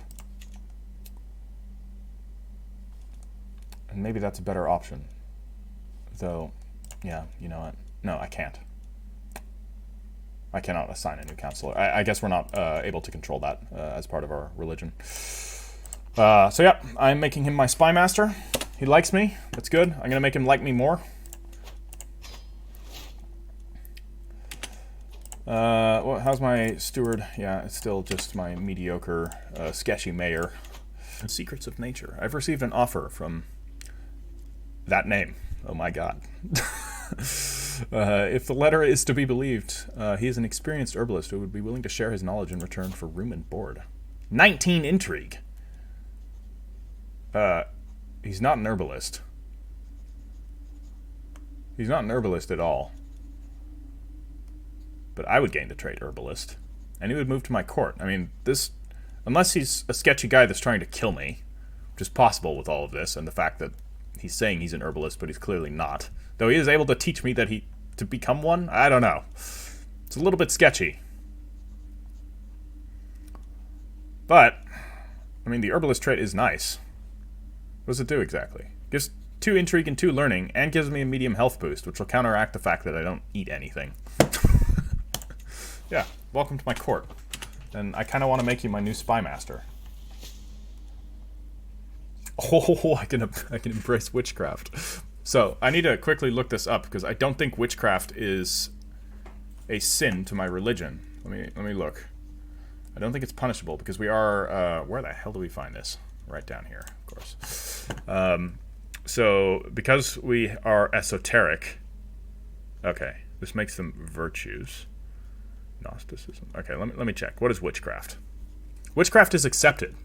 and maybe that's a better option. Though, yeah, you know what? No, I can't. I cannot assign a new counselor. I guess we're not able to control that as part of our religion. So yeah, I'm making him my spy master. He likes me. That's good. I'm going to make him like me more. How's my steward? Yeah, it's still just my mediocre, sketchy mayor. Secrets of Nature. I've received an offer from that name. Oh my god. If the letter is to be believed, he is an experienced herbalist who would be willing to share his knowledge in return for room and board. 19 intrigue. He's not an herbalist. He's not an herbalist at all. But I would gain the trait herbalist, and he would move to my court. I mean, unless he's a sketchy guy that's trying to kill me, which is possible with all of this, and the fact that he's saying he's an herbalist, but he's clearly not. Though he is able to teach me to become one? I don't know. It's a little bit sketchy. But, I mean, the herbalist trait is nice. What does it do exactly? Gives 2 intrigue and 2 learning, and gives me a medium health boost, which will counteract the fact that I don't eat anything. Yeah, welcome to my court. And I kind of want to make you my new spy master. Oh, I can embrace witchcraft. So, I need to quickly look this up, because I don't think witchcraft is a sin to my religion. Let me look. I don't think it's punishable, because we are, where the hell do we find this? Right down here, of course. So, because we are esoteric, okay, this makes them virtues. Gnosticism. Okay, let me check. What is witchcraft? Witchcraft is accepted.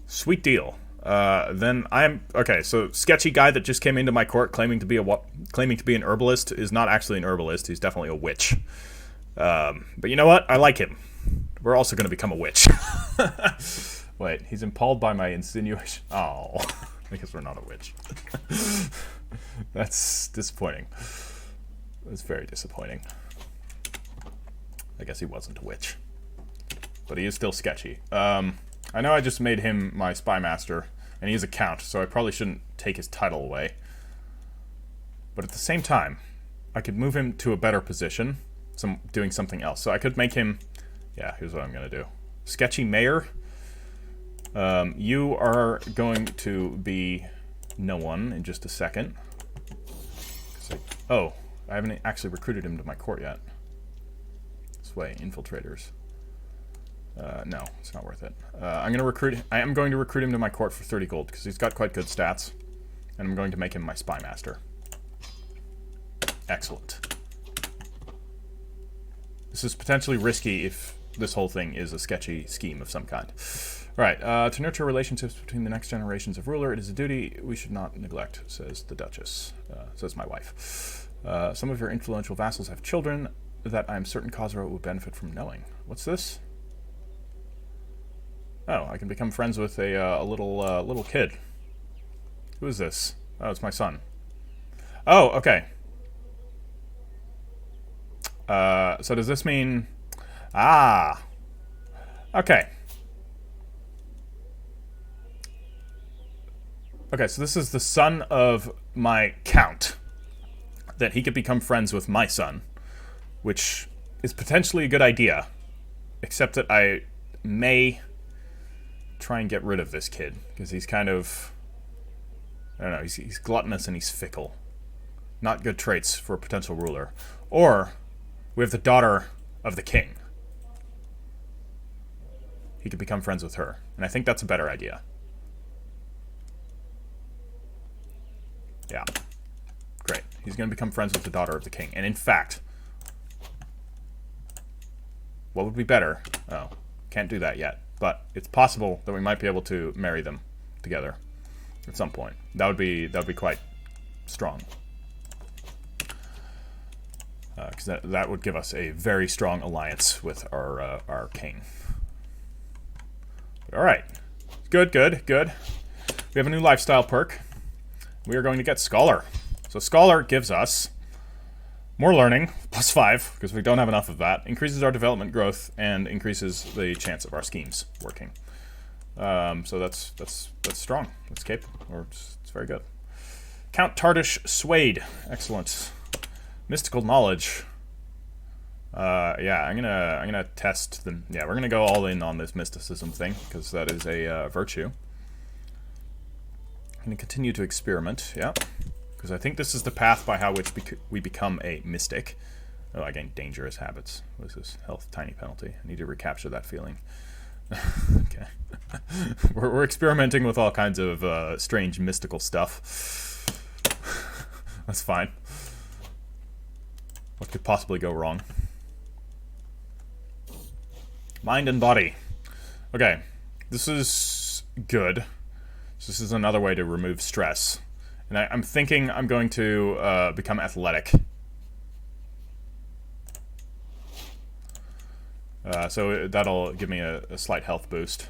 Sweet deal. Then okay. So sketchy guy that just came into my court claiming to be an herbalist is not actually an herbalist. He's definitely a witch. But you know what? I like him. We're also going to become a witch. Wait, he's impalled by my insinuation. Oh, I guess we're not a witch. That's disappointing. That's very disappointing. I guess he wasn't a witch. But he is still sketchy. I know I just made him my spy master, and he is a count, so I probably shouldn't take his title away. But at the same time, I could move him to a better position, doing something else. So I could make him... Yeah, here's what I'm going to do. Sketchy mayor. You are going to be no one in just a second. I haven't actually recruited him to my court yet. This way, infiltrators. No, it's not worth it. I am going to recruit him to my court for 30 gold, because he's got quite good stats. And I'm going to make him my spy master. Excellent. This is potentially risky if this whole thing is a sketchy scheme of some kind. Right, to nurture relationships between the next generations of ruler, it is a duty we should not neglect, says the Duchess. Says my wife. Some of your influential vassals have children that I am certain Khosrow would benefit from knowing. What's this? Oh, I can become friends with a little kid. Who is this? Oh, it's my son. Oh, okay. So does this mean... Ah! Okay. Okay, so this is the son of my count. That he could become friends with my son. Which is potentially a good idea. Except that I may try and get rid of this kid. Because he's kind of I don't know, he's gluttonous and he's fickle. Not good traits for a potential ruler. Or, we have the daughter of the king. He could become friends with her. And I think that's a better idea. Yeah. Great. He's going to become friends with the daughter of the king. And in fact, what would be better? Oh, can't do that yet. But it's possible that we might be able to marry them together at some point. That would be quite strong. Because that would give us a very strong alliance with our king. But all right. Good. We have a new lifestyle perk. We are going to get Scholar. So Scholar gives us more learning, +5, because we don't have enough of that. Increases our development growth and increases the chance of our schemes working. So that's strong. That's capable, or it's very good. Count Tardish Swayed. Excellent. Mystical knowledge. Yeah, I'm gonna test them. Yeah, we're gonna go all in on this mysticism thing because that is a virtue. I'm gonna continue to experiment. Yeah, because I think this is the path by how which we become a mystic. Oh, I gain dangerous habits. What is this? Health tiny penalty. I need to recapture that feeling. Okay. we're experimenting with all kinds of strange mystical stuff. That's fine. What could possibly go wrong? Mind and body. Okay, this is good. So this is another way to remove stress. And I'm thinking I'm going to become athletic. So that'll give me a slight health boost.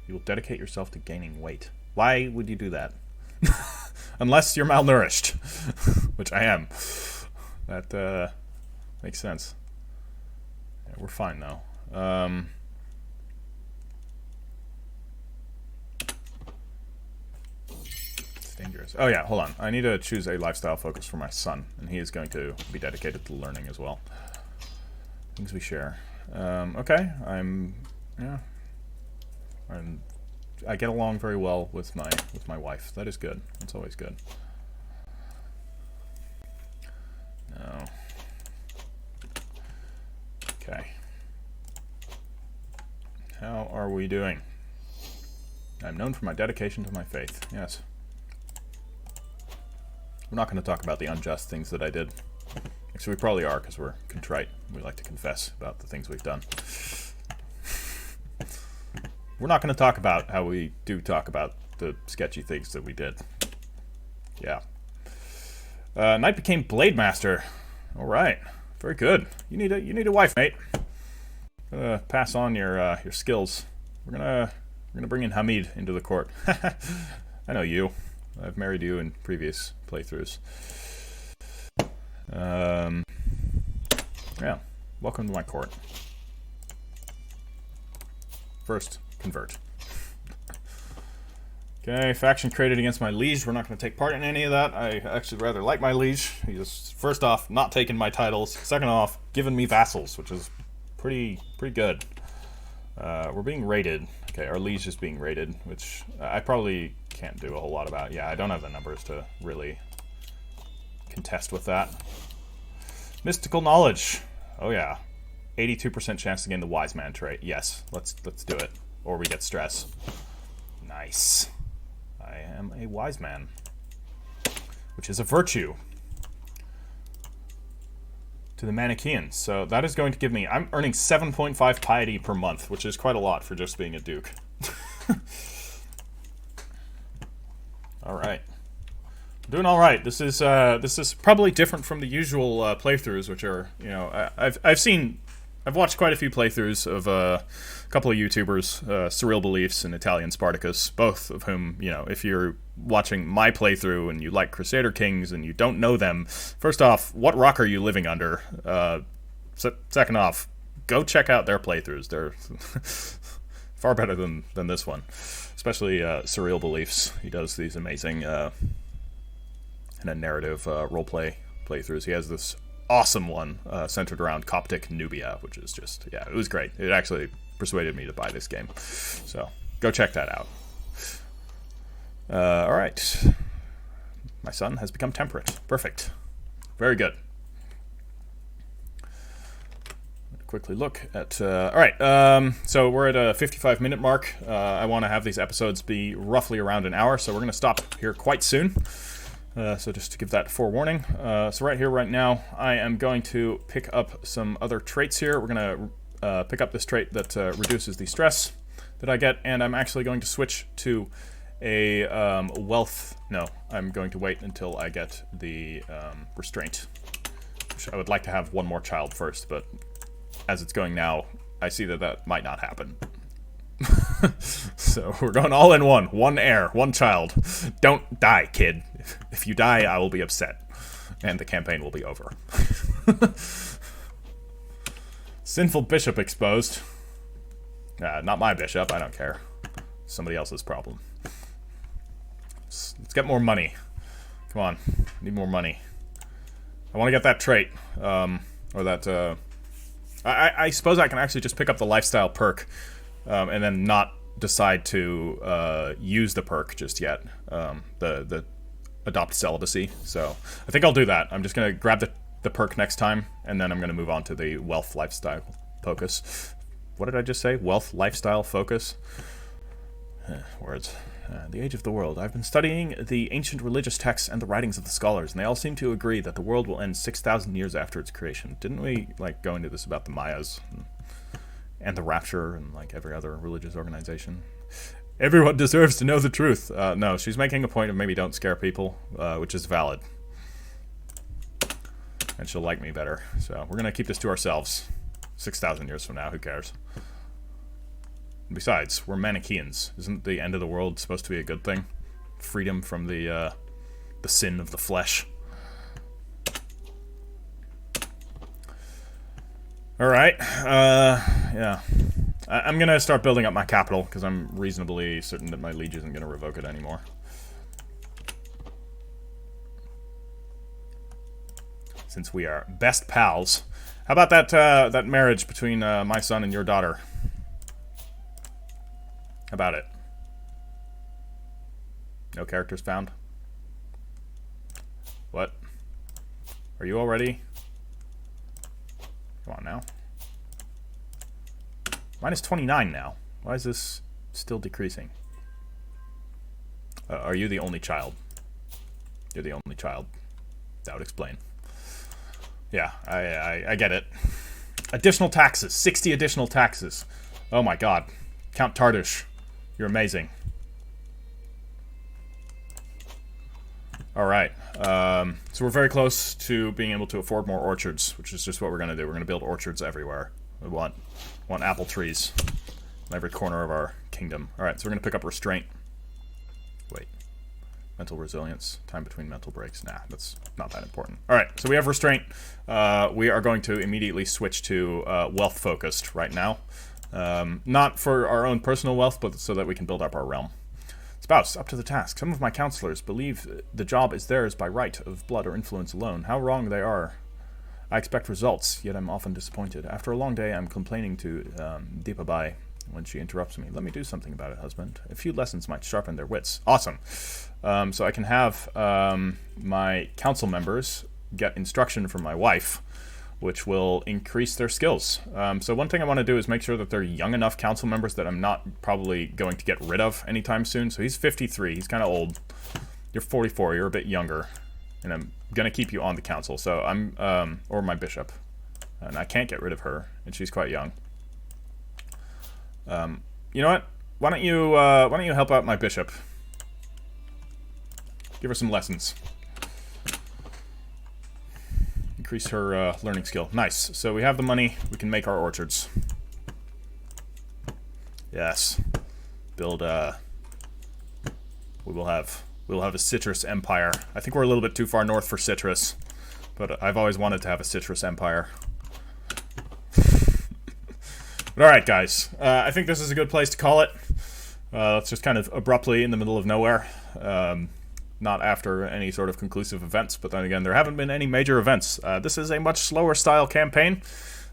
You will dedicate yourself to gaining weight. Why would you do that? Unless you're malnourished. Which I am. That makes sense. Yeah, we're fine though. It's dangerous. Oh yeah, hold on. I need to choose a lifestyle focus for my son, and he is going to be dedicated to learning as well. Things we share. Okay, I get along very well with my wife. That is good. That's always good. No. Okay. How are we doing? I'm known for my dedication to my faith. Yes. We're not going to talk about the unjust things that I did. Actually, we probably are, because we're contrite. We like to confess about the things we've done. We're not going to talk about how we do talk about the sketchy things that we did. Yeah. Knight became Blade Master. All right, very good. You need a wife, mate. Pass on your skills. We're gonna bring in Hamid into the court. I know you. I've married you in previous playthroughs. Yeah. Welcome to my court. First, convert. Okay, faction created against my liege. We're not going to take part in any of that. I actually rather like my liege. He's, first off, not taking my titles. Second off, giving me vassals, which is pretty good. We're being raided. Okay, our liege is being raided, which I probably can't do a whole lot about. Yeah, I don't have the numbers to really contest with that. Mystical knowledge. Oh yeah. 82% chance to gain the wise man trait. Yes, let's do it. Or we get stress. Nice. I am a wise man, which is a virtue to the Manichean. So that is going to give me, I'm earning 7.5 piety per month, which is quite a lot for just being a duke. All right. Doing all right. This is probably different from the usual playthroughs, which are, you know, I've watched quite a few playthroughs of a couple of YouTubers, Surreal Beliefs and Italian Spartacus, both of whom, you know, if you're watching my playthrough and you like Crusader Kings and you don't know them, first off, what rock are you living under? Second off, go check out their playthroughs. They're far better than this one, especially Surreal Beliefs. He does these amazing and a narrative roleplay playthroughs. He has this awesome one centered around Coptic Nubia, which is just, yeah, it was great. It actually persuaded me to buy this game. So go check that out. Alright. My son has become temperate. Perfect. Very good. Quickly look at... Alright, so we're at a 55-minute mark. I want to have these episodes be roughly around an hour, so we're going to stop here quite soon. So just to give that forewarning. So right here, right now, I am going to pick up some other traits here. We're going to pick up this trait that reduces the stress that I get, and I'm actually going to switch to a wealth... No, I'm going to wait until I get the restraint. Which I would like to have one more child first, but as it's going now, I see that that might not happen. So we're going all in one. One heir, one child. Don't die, kid. If you die, I will be upset. And the campaign will be over. Sinful bishop exposed. Not my bishop, I don't care. Somebody else's problem. Let's get more money. Come on, need more money. I want to get that trait. Or that, I suppose I can actually just pick up the lifestyle perk, and then not decide to use the perk just yet. The adopt celibacy. So I think I'll do that. I'm just gonna grab the perk next time, and then I'm gonna move on to the wealth lifestyle focus. What did I just say? Wealth lifestyle focus. Words. The age of the world. I've been studying the ancient religious texts and the writings of the scholars, and they all seem to agree that the world will end 6,000 years after its creation. Didn't we, like, go into this about the Mayas and the Rapture and, like, every other religious organization? Everyone deserves to know the truth. No, she's making a point of maybe don't scare people, which is valid. And she'll like me better. So we're gonna keep this to ourselves. 6,000 years from now, who cares? Besides, we're Manicheans. Isn't the end of the world supposed to be a good thing? Freedom from the sin of the flesh. Alright, yeah. I'm gonna start building up my capital, because I'm reasonably certain that my liege isn't gonna revoke it anymore. Since we are best pals. How about that marriage between my son and your daughter? How about it? No characters found? What? Are you all ready? Come on now. Mine is 29 now. Why is this still decreasing? Are you the only child? You're the only child. That would explain. Yeah, I get it. Additional taxes. 60 additional taxes. Oh my god. Count Tardish. You're amazing. Alright. So we're very close to being able to afford more orchards, which is just what we're going to do. We're going to build orchards everywhere. We want apple trees in every corner of our kingdom. Alright, so we're going to pick up restraint. Wait. Mental resilience. Time between mental breaks. Nah, that's not that important. Alright, so we have restraint. We are going to immediately switch to wealth-focused right now. Not for our own personal wealth, but so that we can build up our realm. Spouse, up to the task. Some of my counselors believe the job is theirs by right of blood or influence alone. How wrong they are. I expect results, yet I'm often disappointed. After a long day, I'm complaining to Deepabai when she interrupts me. Let me do something about it, husband. A few lessons might sharpen their wits. Awesome. So I can have my council members get instruction from my wife, which will increase their skills. So one thing I want to do is make sure that they're young enough council members that I'm not probably going to get rid of anytime soon. So he's 53. He's kind of old. You're 44. You're a bit younger. And I'm going to keep you on the council. So I'm... or my bishop. And I can't get rid of her. And she's quite young. You know what? Why don't you help out my bishop? Give her some lessons. Increase her learning skill. Nice. So we have the money. We can make our orchards. Yes. Build. We'll have a citrus empire. I think we're a little bit too far north for citrus, but I've always wanted to have a citrus empire. But all right, guys. I think this is a good place to call it. It's just kind of abruptly in the middle of nowhere. Not after any sort of conclusive events, but then again, there haven't been any major events. This is a much slower style campaign.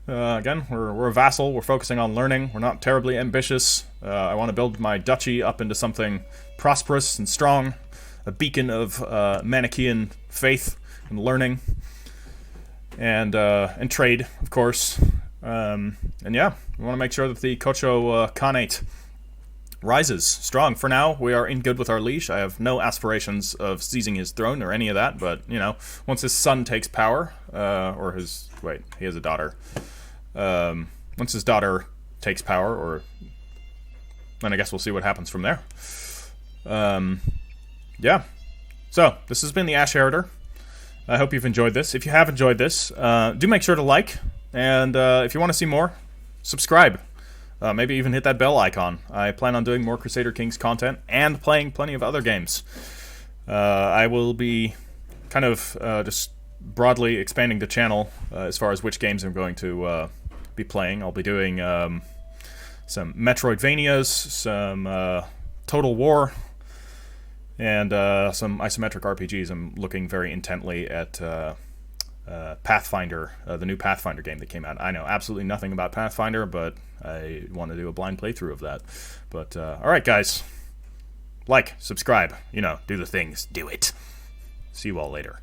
Again, we're a vassal. We're focusing on learning. We're not terribly ambitious. I want to build my duchy up into something prosperous and strong, a beacon of Manichean faith and learning, and trade, of course. And yeah, we want to make sure that the Kocho Khanate rises strong. For now, we are in good with our liege. I have no aspirations of seizing his throne or any of that, but, you know, once his son takes power, or his... wait, he has a daughter. Once his daughter takes power, or... then I guess we'll see what happens from there. Yeah. So, this has been the Ash Heriter. I hope you've enjoyed this. If you have enjoyed this, do make sure to like, and if you want to see more, subscribe. Maybe even hit that bell icon. I plan on doing more Crusader Kings content and playing plenty of other games. I will be kind of just broadly expanding the channel as far as which games I'm going to be playing. I'll be doing some Metroidvanias, some Total War, and some isometric RPGs. I'm looking very intently at Pathfinder, the new Pathfinder game that came out. I know absolutely nothing about Pathfinder, but I want to do a blind playthrough of that. But, alright guys. Like, subscribe, you know, do the things. Do it. See you all later.